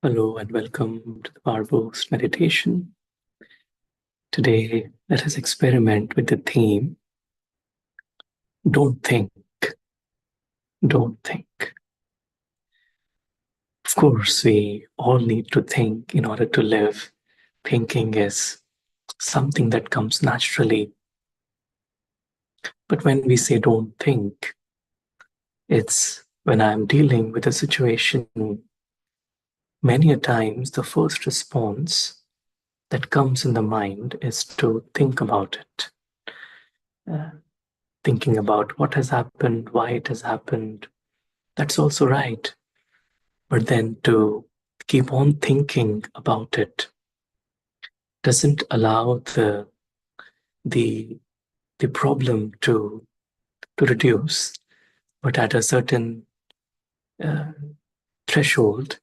Hello and welcome to the Powerboost meditation. Today, let us experiment with the theme, don't think, don't think. Of course, we all need to think in order to live. Thinking is something that comes naturally. But when we say don't think, it's when I'm dealing with a situation, many a times the first response that comes in the mind is to think about it. Uh, Thinking about what has happened, why it has happened. That's also right. But then to keep on thinking about it doesn't allow the the problem to reduce, but at a certain uh, threshold,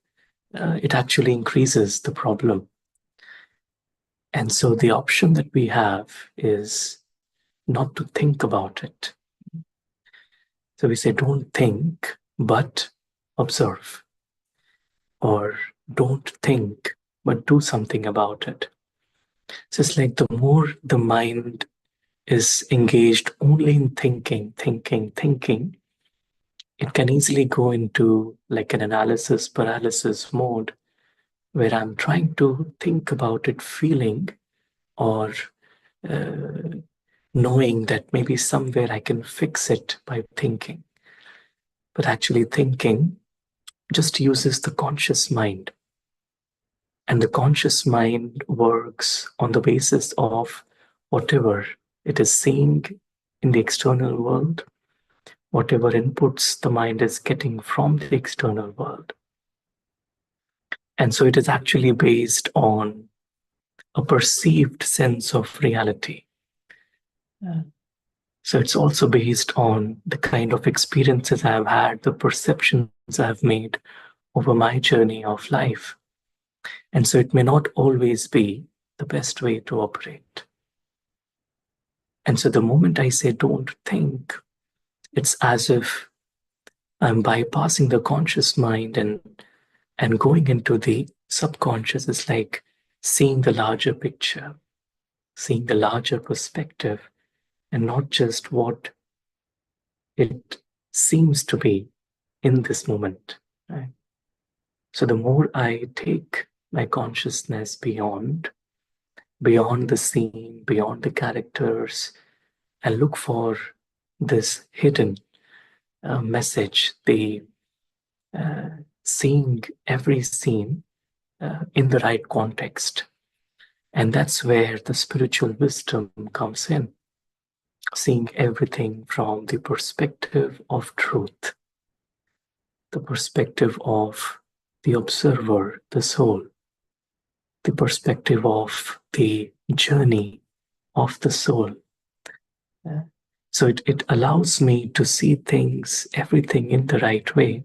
it actually increases the problem. And so the option that we have is not to think about it. So we say, don't think, but observe. Or don't think, but do something about it. So it's like the more the mind is engaged only in thinking, it can easily go into like an analysis paralysis mode where I'm trying to think about it, feeling or uh, knowing that maybe somewhere I can fix it by thinking. But actually, thinking just uses the conscious mind. And the conscious mind works on the basis of whatever it is seeing in the external world, whatever inputs the mind is getting from the external world. And so it is actually based on a perceived sense of reality. So it's also based on the kind of experiences I've had, the perceptions I've made over my journey of life. And so it may not always be the best way to operate. And so the moment I say don't think, it's as if I'm bypassing the conscious mind and going into the subconscious. Is like seeing the larger picture, seeing the larger perspective, and not just what it seems to be in this moment. Right? So the more I take my consciousness beyond the scene, beyond the characters, and look for this hidden message, the seeing every scene in the right context. And that's where the spiritual wisdom comes in, seeing everything from the perspective of truth, the perspective of the observer, the soul, the perspective of the journey of the soul. Uh, So it allows me to see things, everything in the right way.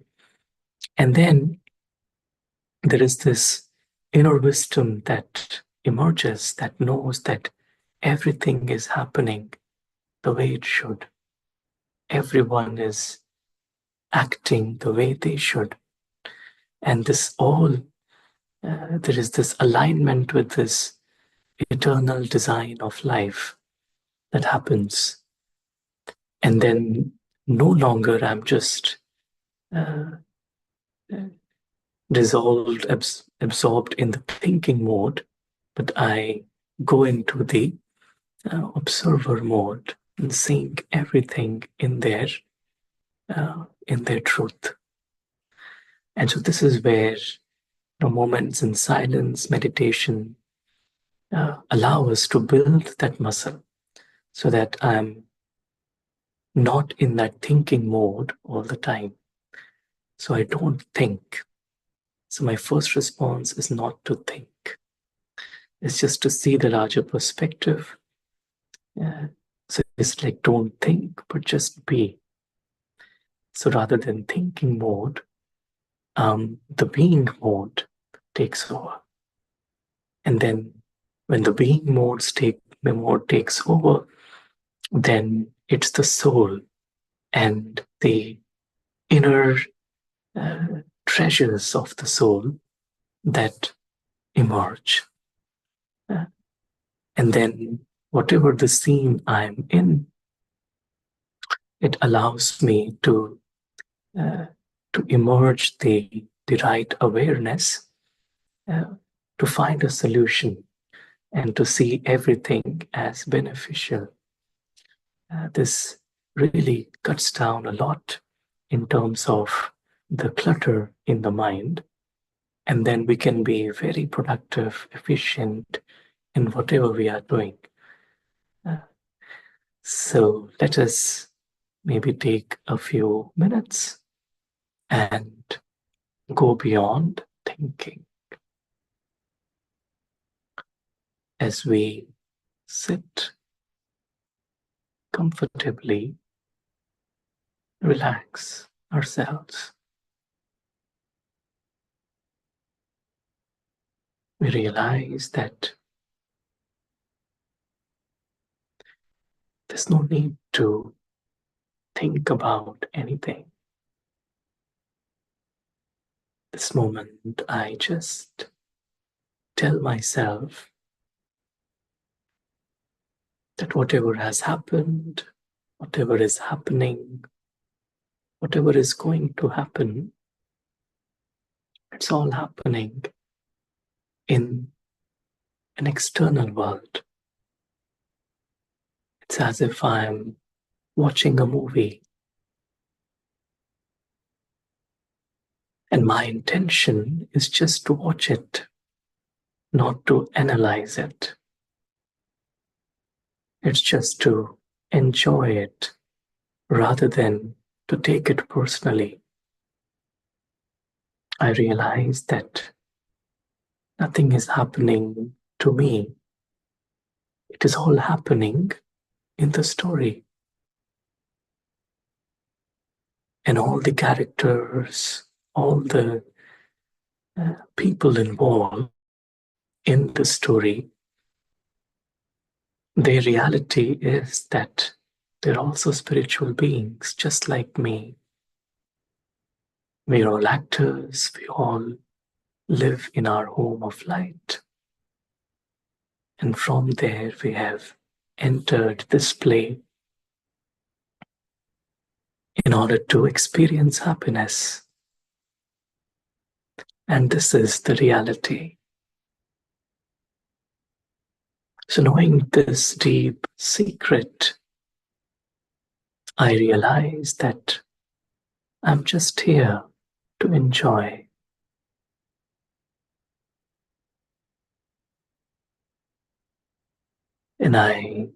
And then there is this inner wisdom that emerges that knows that everything is happening the way it should. Everyone is acting the way they should. And there is this alignment with this eternal design of life that happens. And then no longer I'm just uh, dissolved, absorbed in the thinking mode, but I go into the observer mode and seeing everything in their truth. And so this is where moments in silence, meditation allow us to build that muscle so that I'm not in that thinking mode all the time. So I don't think. So my first response is not to think. It's just to see the larger perspective. So it's like don't think, but just be. So rather than thinking mode, the being mode takes over. And then when the mode takes over, then it's the soul and the inner treasures of the soul that emerge. Uh, And then, whatever the scene I'm in, it allows me uh, to emerge the right awareness, uh, to find a solution and to see everything as beneficial. This really cuts down a lot in terms of the clutter in the mind. And then we can be very productive, efficient in whatever we are doing. Uh, so let us maybe take a few minutes and go beyond thinking as we sit comfortably, relax ourselves. We realize that there's no need to think about anything. This moment, I just tell myself that whatever has happened, whatever is happening, whatever is going to happen, it's all happening in an external world. It's as if I'm watching a movie, and my intention is just to watch it, not to analyze it. It's just to enjoy it rather than to take it personally. I realize that nothing is happening to me. It is all happening in the story. And all the characters, all the people involved in the story, their reality is that they're also spiritual beings, just like me. We're all actors, we all live in our home of light. And from there, we have entered this play in order to experience happiness. And this is the reality. So, knowing this deep secret, I realize that I'm just here to enjoy. And I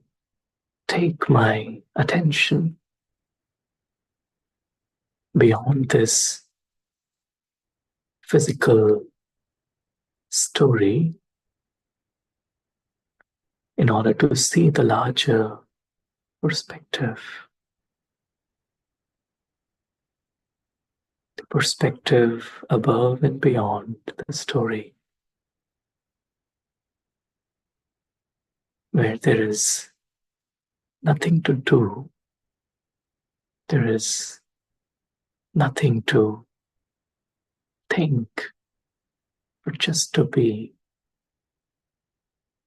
take my attention beyond this physical story in order to see the larger perspective, the perspective above and beyond the story, where there is nothing to do, there is nothing to think, but just to be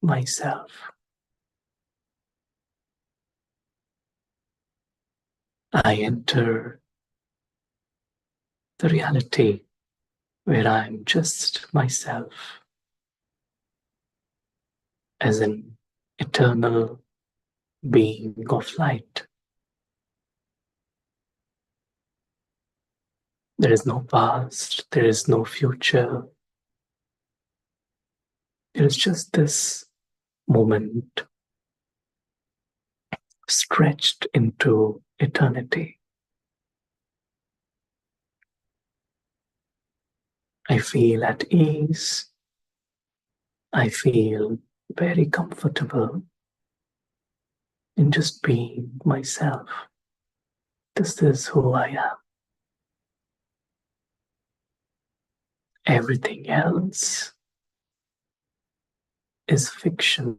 myself. I enter the reality where I'm just myself as an eternal being of light. There is no past, there is no future. There is just this moment stretched into eternity. I feel at ease. I feel very comfortable in just being myself. This is who I am. Everything else is fiction,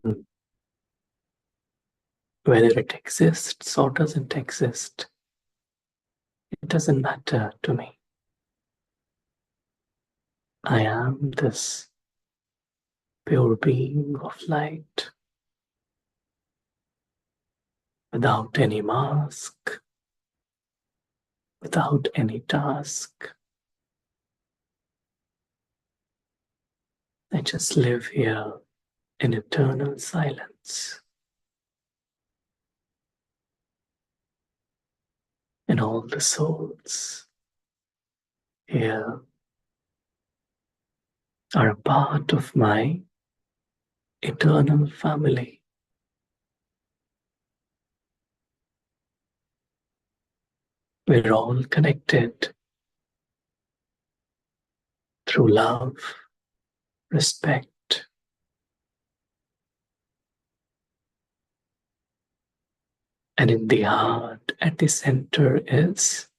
whether it exists or doesn't exist. It doesn't matter to me. I am this pure being of light without any mask, without any task. I just live here in eternal silence. And all the souls here are a part of my eternal family. We're all connected through love, respect, and in the heart, at the center, is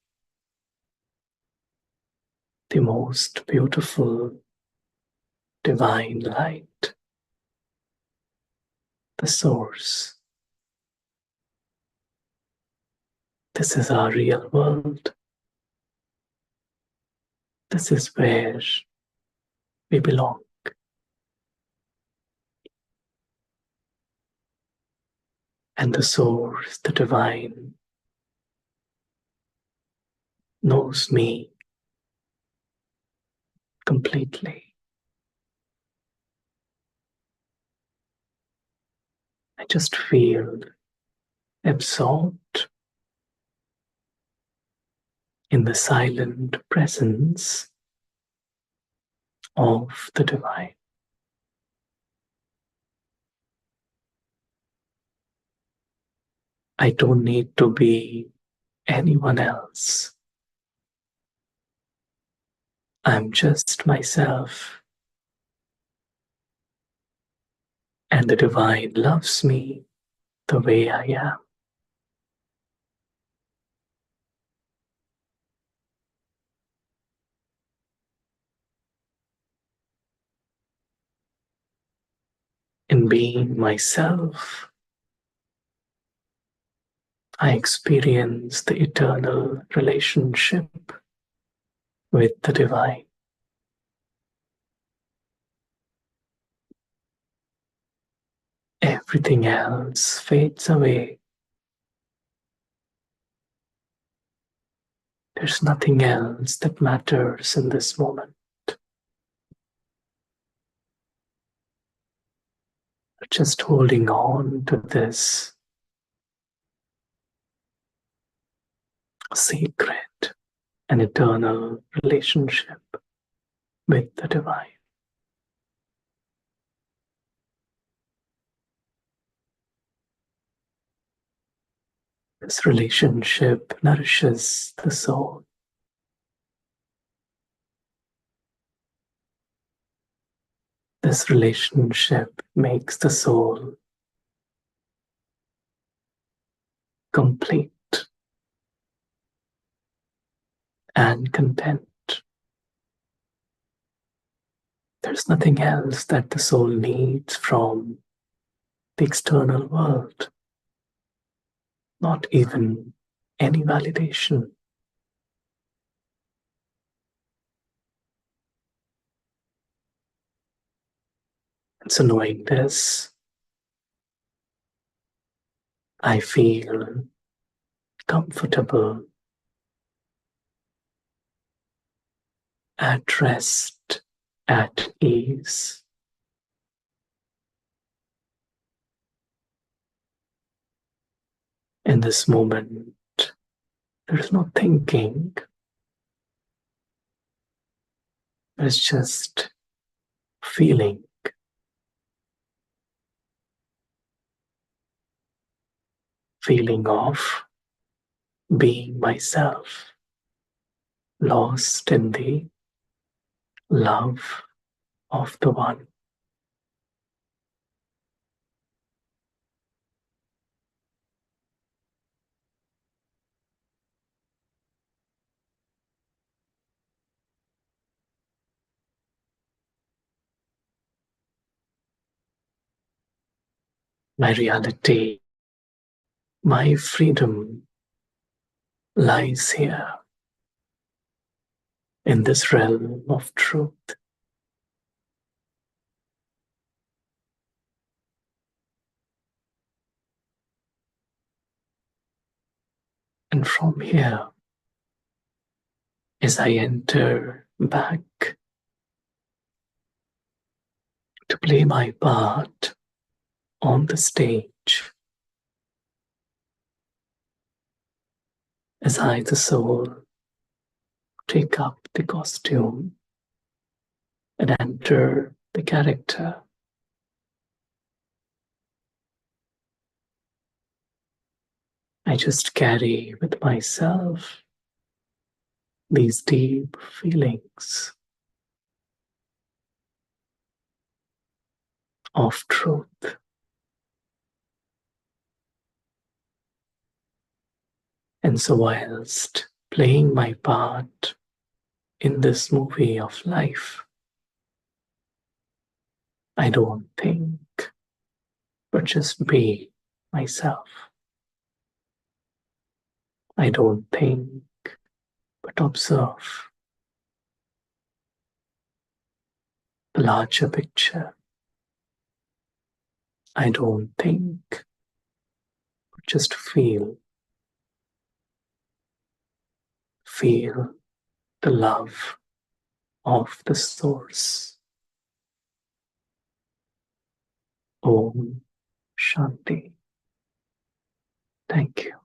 the most beautiful divine light, the source. This is our real world. This is where we belong. And the source, the divine, knows me completely. I just feel absorbed in the silent presence of the divine. I don't need to be anyone else. I'm just myself, and the divine loves me the way I am. In being myself, I experience the eternal relationship with the divine. Everything else fades away. There's nothing else that matters in this moment. Just holding on to this sacred and eternal relationship with the divine. This relationship nourishes the soul. This relationship makes the soul complete and content. There's nothing else that the soul needs from the external world, not even any validation. And so, knowing this, I feel comfortable, at rest, at ease. In this moment, there is no thinking, it's just feeling. Feeling of being myself, lost in the love of the one. My reality, my freedom lies here in this realm of truth. And from here, as I enter back to play my part on the stage, as I, the soul, take up the costume and enter the character, I just carry with myself these deep feelings of truth. And so, whilst playing my part in this movie of life, I don't think, but just be myself. I don't think, but observe the larger picture. I don't think, but just feel the love of the source. Om Shanti. Thank you.